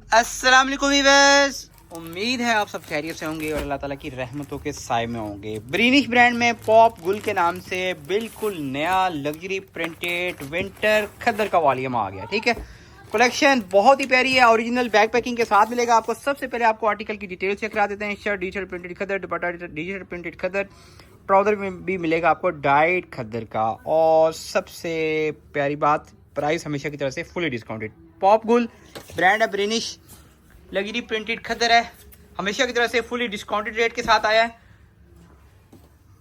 अस्सलाम वालेकुम वीवर्स, उम्मीद है आप सब खैरियत से होंगे और अल्लाह ताला की रहमतों के साए में होंगे। ब्रिनिश ब्रांड में पॉप गुल के नाम से बिल्कुल नया लग्जरी प्रिंटेड विंटर खद्दर का वॉल्यूम आ गया। ठीक है, कलेक्शन बहुत ही प्यारी है। ओरिजिनल बैक पैकिंग के साथ मिलेगा आपको। सबसे पहले आपको आर्टिकल की डिटेल चेक करा देते हैं। शर्ट डिजिटल प्रिंटेड खद्दर, दुपट्टा डिजिटल प्रिंटेड खद्दर, ट्राउजर में भी मिलेगा आपको डाइट खद्दर का। और सबसे प्यारी बात, प्राइस हमेशा की तरह से फुली डिस्काउंटेड। पॉप गुल ब्रांड है, ब्रिनिश लग्जरी प्रिंटेड खद्दर है, हमेशा की तरह से फुली डिस्काउंटेड रेट के साथ आया है।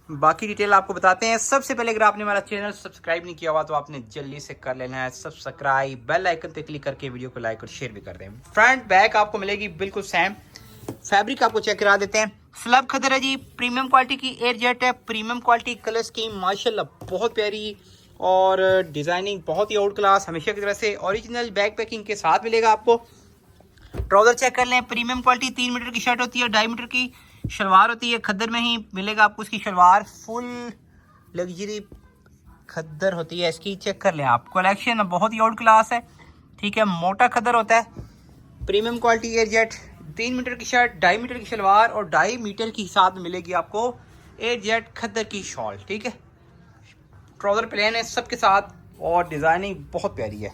बाकी डिटेल आपको बताते हैं। सबसे पहले अगर आपने हमारा चैनल सब्सक्राइब नहीं किया हुआ तो आपने जल्दी से कर लेना है सब्सक्राइब। बेल आइकन पे क्लिक करके वीडियो को लाइक और शेयर भी कर दें। फ्रंट बैक आपको मिलेगी बिल्कुल सेम। फैब्रिक आपको चेक करा देते हैं। स्लब खद्दर है जी, प्रीमियम क्वालिटी की एयर जेट है, प्रीमियम क्वालिटी कलर स्कीम माशाल्लाह बहुत प्यारी और डिजाइनिंग बहुत ही आउट क्लास। हमेशा की तरह से ओरिजिनल बैक पैकिंग के साथ मिलेगा आपको। ट्राउजर चेक कर लें, प्रीमियम क्वालिटी 3 मीटर की शर्ट होती है, 2.5 मीटर की शलवार होती है। खद्दर में ही मिलेगा आपको इसकी शलवार, फुल लग्जरी खद्दर होती है इसकी। चेक कर लें आप, कलेक्शन बहुत ही आउट क्लास है। ठीक है, मोटा खद्दर होता है, premium quality air jet, 3 metre की शर्ट, 2.5 मीटर की शलवार और 2.5 मीटर की साथ मिलेगी आपको एयर जेट खद्दर की शॉल। ठीक है, ट्राउजर प्लेन है सबके साथ और डिजाइनिंग बहुत प्यारी है।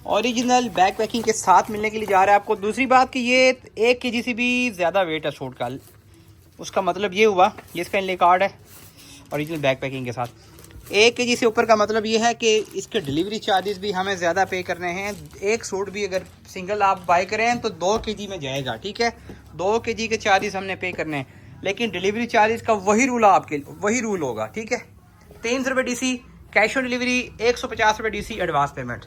ओरिजिनल बैक पैकिंग के साथ मिलने के लिए जा रहा है आपको। दूसरी बात कि ये 1 kg से भी ज़्यादा वेट है सूट का। उसका मतलब ये हुआ, ये इसका इनले कार्ड है ओरिजिनल बैक पैकिंग के साथ। 1 kg से ऊपर का मतलब ये है कि इसके डिलीवरी चार्जेस भी हमें ज़्यादा पे करने हैं। एक सूट भी अगर सिंगल आप बाय करें तो 2 kg में जाएगा। ठीक है, 2 kg के चार्जेस हमने पे करने हैं, लेकिन डिलीवरी चार्जेस का वही रूल होगा। ठीक है, 300 रुपये DC कैश ऑन डिलीवरी, 150 रुपये DC एडवांस पेमेंट।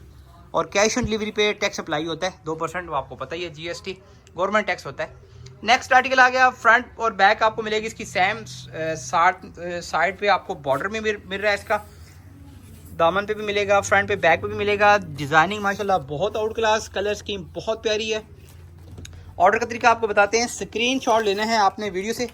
और कैश ऑन डिलीवरी पे टैक्स अप्लाई होता है 2%, वो आपको पता ही है, GST गवर्नमेंट टैक्स होता है। नेक्स्ट आर्टिकल आ गया। फ्रंट और बैक आपको मिलेगी इसकी सेम। साइड पे आपको बॉर्डर में मिल रहा है इसका, दामन पे भी मिलेगा, फ्रंट पे बैक पे भी मिलेगा। डिजाइनिंग माशाल्लाह बहुत आउट क्लास, कलर स्कीम बहुत प्यारी है। ऑर्डर का तरीका आपको बताते हैं। स्क्रीनशॉट लेना है आपने वीडियो से,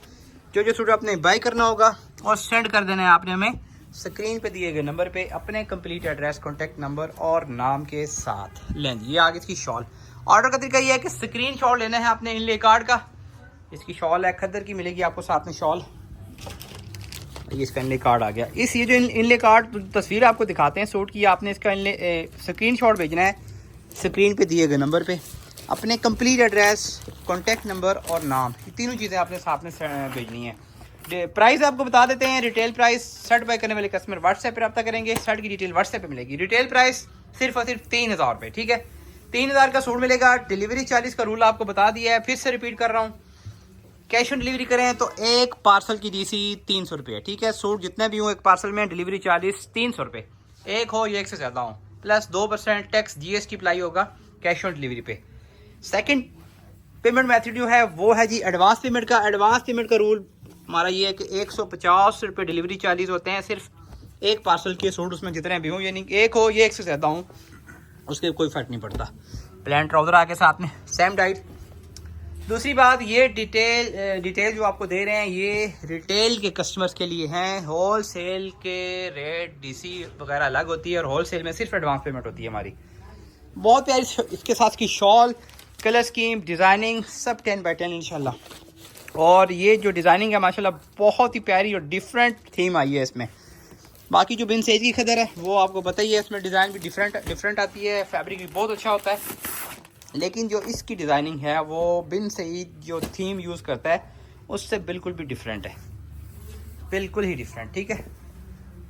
जो सूट आपने बाय करना होगा, और सेंड कर देना है आपने हमें स्क्रीन पे दिए गए नंबर पे अपने कंप्लीट एड्रेस, कॉन्टैक्ट नंबर और नाम के साथ। लें जी, ये आगे इसकी शॉल। ऑर्डर का तरीका ये है कि स्क्रीनशॉट लेना है आपने इनले कार्ड का। इसकी शॉल है खद्दर की, मिलेगी आपको साथ में शॉल। ये इसका इनले कार्ड आ गया। ये जो इनले कार्ड तस्वीर आपको दिखाते हैं सूट की, आपने इसका इनले स्क्रीनशॉट भेजना है स्क्रीन पे दिए गए नंबर पे। अपने कंप्लीट एड्रेस, कॉन्टैक्ट नंबर और नाम, ये तीनों चीज़ें आपने साथ में भेजनी है। प्राइस आपको बता देते हैं। रिटेल प्राइस शर्ट बाय करने वाले कस्टमर व्हाट्सएप पर रब्ता करेंगे, शर्ट की डिटेल व्हाट्सएप पे मिलेगी। रिटेल प्राइस सिर्फ और सिर्फ 3000 रुपये। ठीक है, 3000 का सूट मिलेगा। डिलीवरी चार्जेस का रूल आपको बता दिया है, फिर से रिपीट कर रहा हूँ। कैश ऑन डिलीवरी करें तो एक पार्सल की DC 300 रुपये। ठीक है, सूट जितने भी हो एक पार्सल में डिलीवरी चार्जेस 300 रुपये, एक हो या एक से ज़्यादा हो, प्लस 2% टैक्स GST अप्लाई होगा कैश ऑन डिलीवरी पे। सेकेंड पेमेंट मेथड जो है वो है जी एडवांस पेमेंट का। एडवांस पेमेंट का रूल हमारा ये है कि 150 रुपये डिलीवरी चार्जेस होते हैं सिर्फ एक पार्सल के सूट, उसमें जितने भी हों, यानी एक हो या एक से ज़्यादा हो, उसके कोई फ़र्क नहीं पड़ता। प्लान ट्राउज़र आके साथ में सेम डाइट। दूसरी बात, ये डिटेल जो आपको दे रहे हैं ये रिटेल के कस्टमर्स के लिए हैं। होल सेल के रेट DC वगैरह अलग होती है और होल सेल में सिर्फ एडवांस पेमेंट होती है हमारी। बहुत प्यारी इसके साथ की शॉल, कलर स्कीम, डिज़ाइनिंग सब 10/10 इंशाल्लाह। और ये जो डिज़ाइनिंग है माशाल्लाह बहुत ही प्यारी और डिफरेंट थीम आई है इसमें। बाकी जो बिन सईद की खदर है वो आपको पता ही है, इसमें डिज़ाइन भी डिफरेंट आती है, फैब्रिक भी बहुत अच्छा होता है। लेकिन जो इसकी डिज़ाइनिंग है वो बिन सईद जो थीम यूज़ करता है उससे बिल्कुल भी डिफरेंट है, बिल्कुल ही डिफरेंट। ठीक है,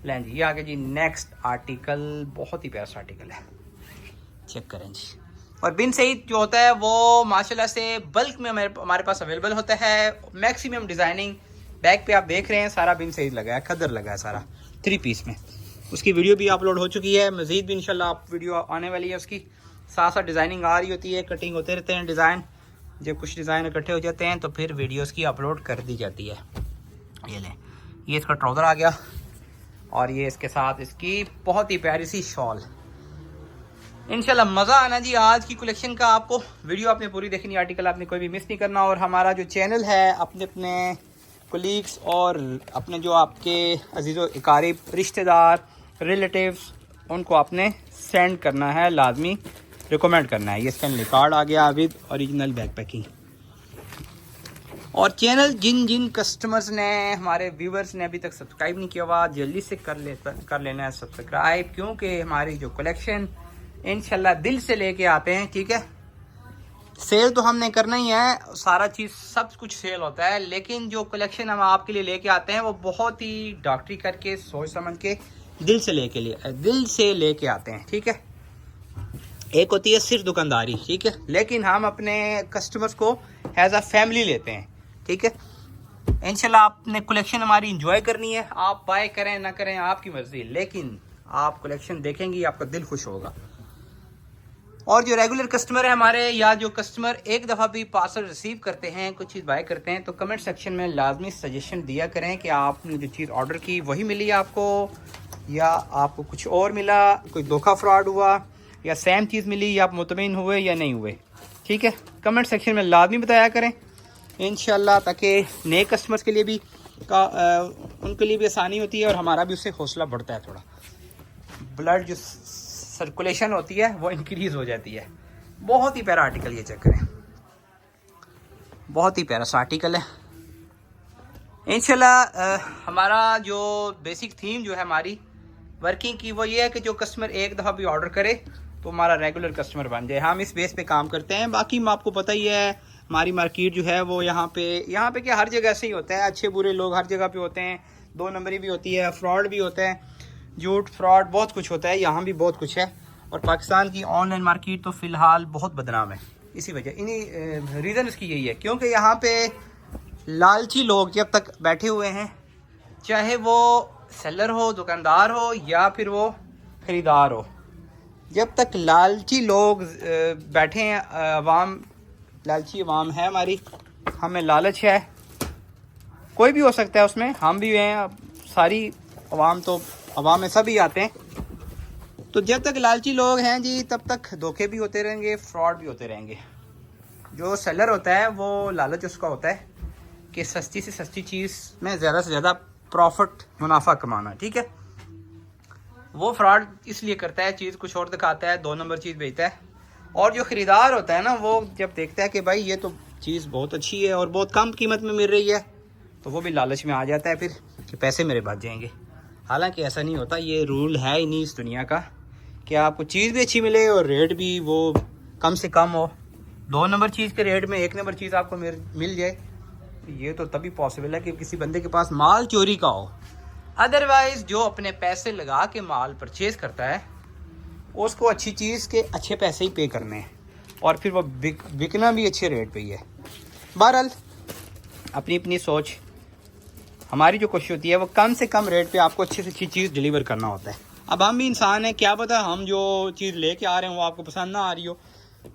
लें जी, ये आगे जी नेक्स्ट आर्टिकल बहुत ही प्यारा आर्टिकल है, चेक करें जी। और बिन सईद जो होता है वो माशाल्लाह से बल्क में हमारे पास अवेलेबल होता है। मैक्सिमम डिज़ाइनिंग बैक पे आप देख रहे हैं सारा बिन सईद लगा है, खद्दर लगा है सारा 3 पीस में। उसकी वीडियो भी अपलोड हो चुकी है, मज़ीद भी इंशाल्लाह आप वीडियो आने वाली है उसकी। साथ साथ डिज़ाइनिंग आ रही होती है, कटिंग होते रहते हैं डिज़ाइन। जब कुछ डिज़ाइन इकट्ठे हो जाते हैं तो फिर वीडियोज़ की अपलोड कर दी जाती है। ये लें, ये इसका ट्राउज़र आ गया और ये इसके साथ इसकी बहुत ही प्यारी सी शॉल। इंशाल्लाह मज़ा आना जी आज की कलेक्शन का। आपको वीडियो आपने पूरी देखनी, आर्टिकल आपने कोई भी मिस नहीं करना। और हमारा जो चैनल है अपने कोलीग्स और अपने जो आपके अजीज़ो अकारिब, रिश्तेदार, रिलेटिव्स, उनको आपने सेंड करना है लाजमी। रिकमेंड करना है। ये इसका कार्ड आ गया विद ओरिजिनल बैक पैकिंग। और चैनल जिन जिन कस्टमर्स ने, हमारे व्यूवर्स ने अभी तक सब्सक्राइब नहीं किया हुआ, जल्दी से कर लेना है सब्सक्राइब, क्योंकि हमारी जो कलेक्शन इंशाल्लाह दिल से लेके आते हैं, ठीक है। सेल तो हमने करना ही है, सारा चीज़ सब कुछ सेल होता है, लेकिन जो कलेक्शन हम आपके लिए लेके आते हैं वो बहुत ही डॉक्टरी करके, सोच समझ के, दिल से लेके आते हैं, ठीक है। एक होती है सिर्फ दुकानदारी, ठीक है, लेकिन हम अपने कस्टमर्स को एज अ फैमिली लेते हैं, ठीक है। इंशाल्लाह आपने कलेक्शन हमारी इंजॉय करनी है, आप बाय करें ना करें आपकी मर्जी, लेकिन आप कलेक्शन देखेंगी आपका दिल खुश होगा। और जो रेगुलर कस्टमर है हमारे, या जो कस्टमर एक दफ़ा भी पार्सल रिसीव करते हैं, कुछ चीज़ बाय करते हैं, तो कमेंट सेक्शन में लाजमी सजेशन दिया करें कि आपने जो चीज़ ऑर्डर की वही मिली आपको, या आपको कुछ और मिला, कोई धोखा फ्रॉड हुआ, या सेम चीज़ मिली, या आप मुतमिन हुए या नहीं हुए, ठीक है। कमेंट सेक्शन में लाजमी बताया करें इंशाल्लाह, ताकि नए कस्टमर्स के लिए भी उनके लिए भी आसानी होती है और हमारा भी उससे हौसला बढ़ता है, थोड़ा ब्लड जो सर्कुलेशन होती है वो इंक्रीज़ हो जाती है। बहुत ही प्यारा आर्टिकल, ये चेक करें, बहुत ही प्यारा सा आर्टिकल है। इंशाल्लाह हमारा जो बेसिक थीम जो है हमारी वर्किंग की, वो ये है कि जो कस्टमर एक दफ़ा भी ऑर्डर करे तो हमारा रेगुलर कस्टमर बन जाए। हम इस बेस पे काम करते हैं। बाकी आपको पता ही है हमारी मार्केट जो है वो यहाँ पे क्या हर जगह से ही होता है, अच्छे बुरे लोग हर जगह पे होते हैं, 2 नंबरी भी होती है, फ्रॉड भी होता है, झूठ फ्रॉड बहुत कुछ होता है, यहाँ भी बहुत कुछ है। और पाकिस्तान की ऑनलाइन मार्केट तो फ़िलहाल बहुत बदनाम है, इसी वजह, इन्हीं रीज़न इसकी यही है, क्योंकि यहाँ पे लालची लोग जब तक बैठे हुए हैं, चाहे वो सेलर हो, दुकानदार हो, या फिर वो ख़रीदार हो, जब तक लालची लोग बैठे हैं, अवाम लालची अवाम है हमारी, हमें लालच है, कोई भी हो सकता है उसमें, हम भी हैं, सारी अवाम तो अवाम में सभी आते हैं। तो जब तक लालची लोग हैं जी, तब तक धोखे भी होते रहेंगे, फ्रॉड भी होते रहेंगे। जो सेलर होता है वो लालच उसका होता है कि सस्ती से सस्ती चीज़ में ज़्यादा से ज़्यादा प्रॉफिट, मुनाफा कमाना, ठीक है। वो फ्रॉड इसलिए करता है, चीज़ कुछ और दिखाता है, 2 नंबर चीज़ बेचता है। और जो ख़रीदार होता है ना, वो जब देखता है कि भाई ये तो चीज़ बहुत अच्छी है और बहुत कम कीमत में मिल रही है, तो वो भी लालच में आ जाता है फिर कि पैसे मेरे बच जाएंगे। हालांकि ऐसा नहीं होता, ये रूल है ही नहीं इस दुनिया का कि आपको चीज़ भी अच्छी मिले और रेट भी वो कम से कम हो। 2 नंबर चीज़ के रेट में 1 नंबर चीज़ आपको मिल जाए, ये तो तभी पॉसिबल है कि किसी बंदे के पास माल चोरी का हो। अदरवाइज़ जो अपने पैसे लगा के माल परचेज़ करता है, उसको अच्छी चीज़ के अच्छे पैसे ही पे करने हैं, और फिर वो बिकना भी अच्छे रेट पे ही है। बहरहाल अपनी अपनी सोच, हमारी जो कोशिश होती है वो कम से कम रेट पे आपको अच्छी से अच्छी चीज़ डिलीवर करना होता है। अब हम भी इंसान हैं, क्या पता हम जो चीज़ लेके आ रहे हैं वो आपको पसंद ना आ रही हो।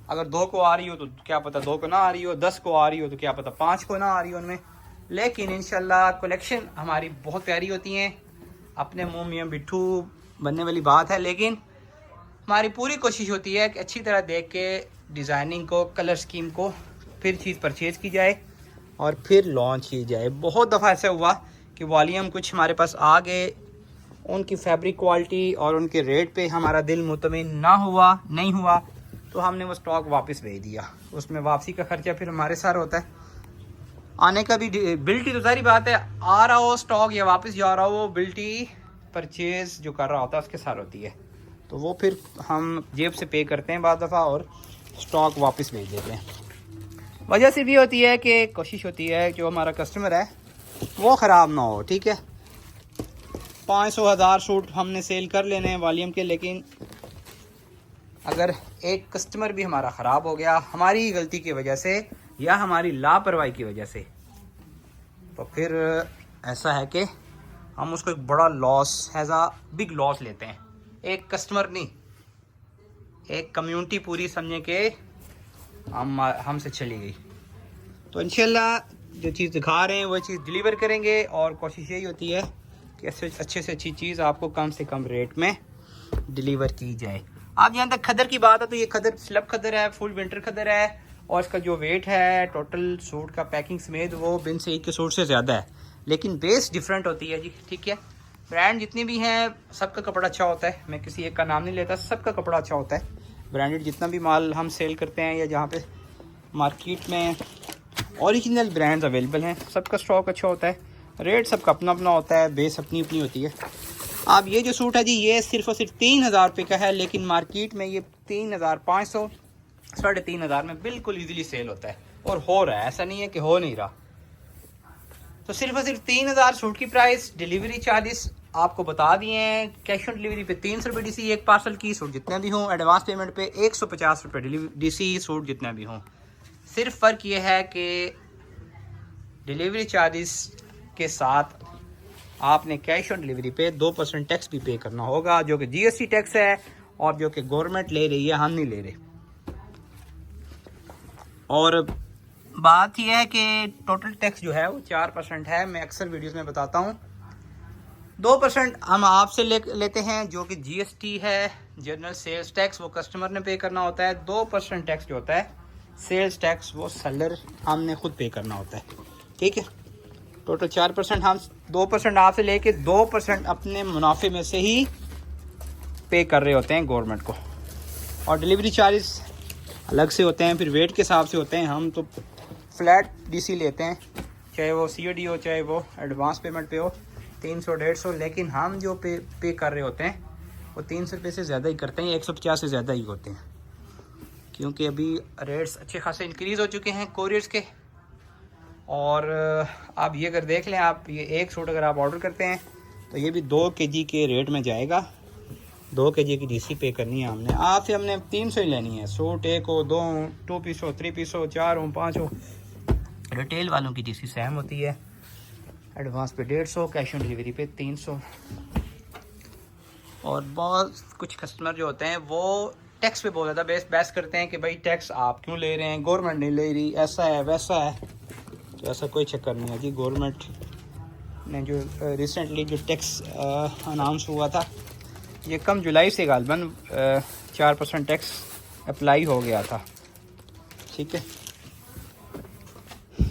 अगर 2 को आ रही हो तो क्या पता 2 को ना आ रही हो, 10 को आ रही हो तो क्या पता 5 को ना आ रही हो उनमें। लेकिन इंशाल्लाह कलेक्शन हमारी बहुत प्यारी होती हैं। अपने मुँह में बिट्ठू बनने वाली बात है, लेकिन हमारी पूरी कोशिश होती है कि अच्छी तरह देख के डिज़ाइनिंग को, कलर स्कीम को, फिर चीज़ परचेज़ की जाए और फिर लॉन्च की जाए। बहुत दफ़ा ऐसा हुआ कि वॉल्यूम कुछ हमारे पास आ गए, उनकी फैब्रिक क्वालिटी और उनके रेट पे हमारा दिल मुतमिन नहीं हुआ, तो हमने वो स्टॉक वापस भेज दिया। उसमें वापसी का खर्चा फिर हमारे साथ होता है, आने का भी बिल्टी तो सारी बात है, आ रहा हो स्टॉक या वापस जा रहा हो, वो बिल्टी परचेज़ जो कर रहा होता है उसके साथ होती है। तो वो फिर हम जेब से पे करते हैं बाद दफ़ा और स्टॉक वापस भेज देते हैं। वजह से भी होती है कि कोशिश होती है जो हमारा कस्टमर है वो ख़राब ना हो, ठीक है। 500,000 सूट हमने सेल कर लेने हैं वॉल्यूम के, लेकिन अगर एक कस्टमर भी हमारा ख़राब हो गया हमारी गलती की वजह से या हमारी लापरवाही की वजह से, तो फिर ऐसा है कि हम उसको एक बड़ा loss, as a big loss लेते हैं। एक कस्टमर नहीं, एक कम्युनिटी पूरी समझे कि हमसे चली गई। तो इंशाल्लाह जो चीज़ दिखा रहे हैं वो चीज़ डिलीवर करेंगे, और कोशिश यही होती है कि अच्छे से अच्छी चीज़ आपको कम से कम रेट में डिलीवर की जाए। आप जहाँ तक खदर की बात है, तो ये खदर स्लब खदर है, फुल विंटर खदर है, और इसका जो वेट है टोटल सूट का पैकिंग समेत वो बिन सईद के सूट से ज़्यादा है, लेकिन बेस डिफरेंट होती है जी, ठीक है। ब्रांड जितने भी हैं सबका कपड़ा अच्छा होता है, मैं किसी एक का नाम नहीं लेता, सबका कपड़ा अच्छा होता है। ब्रांडेड जितना भी माल हम सेल करते हैं या जहाँ पे मार्केट में ओरिजिनल ब्रांड्स अवेलेबल हैं, सबका स्टॉक अच्छा होता है, रेट सबका अपना अपना होता है, बेस अपनी अपनी होती है। अब ये जो सूट है जी, ये सिर्फ और सिर्फ 3000 रुपये का है, लेकिन मार्केट में ये 3500 3500 में बिल्कुल ईजिली सेल होता है और हो रहा है, ऐसा नहीं है कि हो नहीं रहा। तो सिर्फ और सिर्फ 3000 सूट की प्राइस, डिलीवरी चार्जेस आपको बता दिए हैं। कैश ऑन डिलीवरी पे 300 रुपये DC एक पार्सल की, सूट जितने भी हों। एडवांस पेमेंट पे 150 रुपये DC सूट जितने भी हों। सिर्फ फ़र्क ये है कि डिलीवरी चार्जेस के साथ आपने कैश ऑन डिलीवरी पे 2% टैक्स भी पे करना होगा, जो कि GST टैक्स है और जो कि गवर्नमेंट ले रही है, हम नहीं ले रहे। और बात यह है कि टोटल टैक्स जो है वो 4% है। मैं अक्सर वीडियोस में बताता हूँ 2% हम आपसे लेते हैं, जो कि GST है, जनरल सेल्स टैक्स वो कस्टमर ने पे करना होता है। 2% टैक्स जो होता है सेल्स टैक्स, वो सेलर हमने खुद पे करना होता है, ठीक है। टोटल 4% हम 2% आपसे लेके 2% अपने मुनाफे में से ही पे कर रहे होते हैं गवर्नमेंट को। और डिलीवरी चार्जेस अलग से होते हैं, फिर वेट के हिसाब से होते हैं। हम तो फ्लैट DC लेते हैं, चाहे वो COD हो चाहे वो एडवांस पेमेंट पे हो, 300-150। लेकिन हम जो पे कर रहे होते हैं वो 300 रुपये से ज़्यादा ही करते हैं, 150 से ज़्यादा ही होते हैं, क्योंकि अभी रेट्स अच्छे खासे इंक्रीज़ हो चुके हैं कोरियर्स के। और आप ये अगर देख लें, आप ये एक सूट अगर आप ऑर्डर करते हैं तो ये भी 2 kg के रेट में जाएगा। 2 kg की DC पे करनी है हमने, आपसे हमने 300 ही लेनी है। सूट 1 हो, 2 हो, 2 पीस हो, 3 पीस हो, 4 हो, 5 हो। रिटेल वालों की DC सेम होती है, एडवांस पे 150, कैश ऑन डिलीवरी पे 300। और बहुत कुछ कस्टमर जो होते हैं वो टैक्स पे बहुत ज़्यादा बहस करते हैं कि भाई टैक्स आप क्यों ले रहे हैं, गवर्नमेंट नहीं ले रही, ऐसा है वैसा है। तो ऐसा कोई चक्कर नहीं है जी। गवर्नमेंट ने जो रिसेंटली जो टैक्स अनाउंस हुआ था, ये कम जुलाई से गालबन 4% टैक्स अप्लाई हो गया था, ठीक है।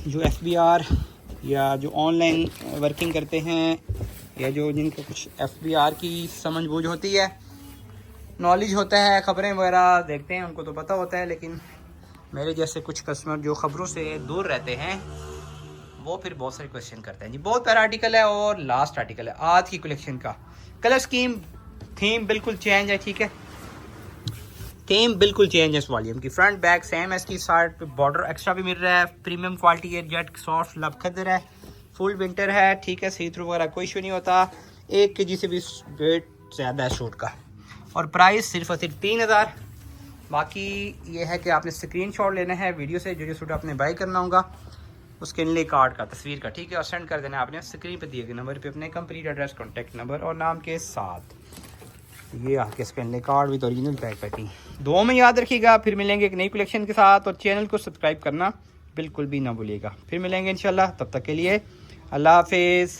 जो FBR या जो ऑनलाइन वर्किंग करते हैं या जो जिनको कुछ FBR की समझ बूझ होती है, नॉलेज होता है, ख़बरें वगैरह देखते हैं, उनको तो पता होता है। लेकिन मेरे जैसे कुछ कस्टमर जो ख़बरों से दूर रहते हैं, वो फिर बहुत सारे क्वेश्चन करते हैं जी। बहुत प्यारा आर्टिकल है और लास्ट आर्टिकल है आज की कलेक्शन का। कलर स्कीम थीम बिल्कुल चेंज है, ठीक है। थीम बिल्कुल चेंज है इस वॉल्यूम की। फ्रंट बैक सेम है, इसकी साइड पे बॉर्डर एक्स्ट्रा भी मिल रहा है। प्रीमियम क्वालिटी है, जेट सॉफ्ट लब खदर है, फुल विंटर है, ठीक है। सी थ्रू वगैरह कोई इशू नहीं होता। 1 kg से भी वेट ज़्यादा है सूट का। और प्राइस सिर्फ और सिर्फ 3000। बाकी ये है कि आपने स्क्रीनशॉट लेना है वीडियो से, जो सूट आपने बाई करना होगा उसके लिए कार्ड का तस्वीर का, ठीक है, और सेंड कर देना आपने स्क्रीन पे दिए गए नंबर पे अपने कंप्लीट एड्रेस, कॉन्टैक्ट नंबर और नाम के साथ। ये आपके स्पेनले card with original bag packing. दुआ में याद रखिएगा। फिर मिलेंगे एक नई कलेक्शन के साथ, और चैनल को सब्सक्राइब करना बिल्कुल भी ना भूलिएगा। फिर मिलेंगे इंशाल्लाह, तब तक के लिए अल्लाह हाफिज़।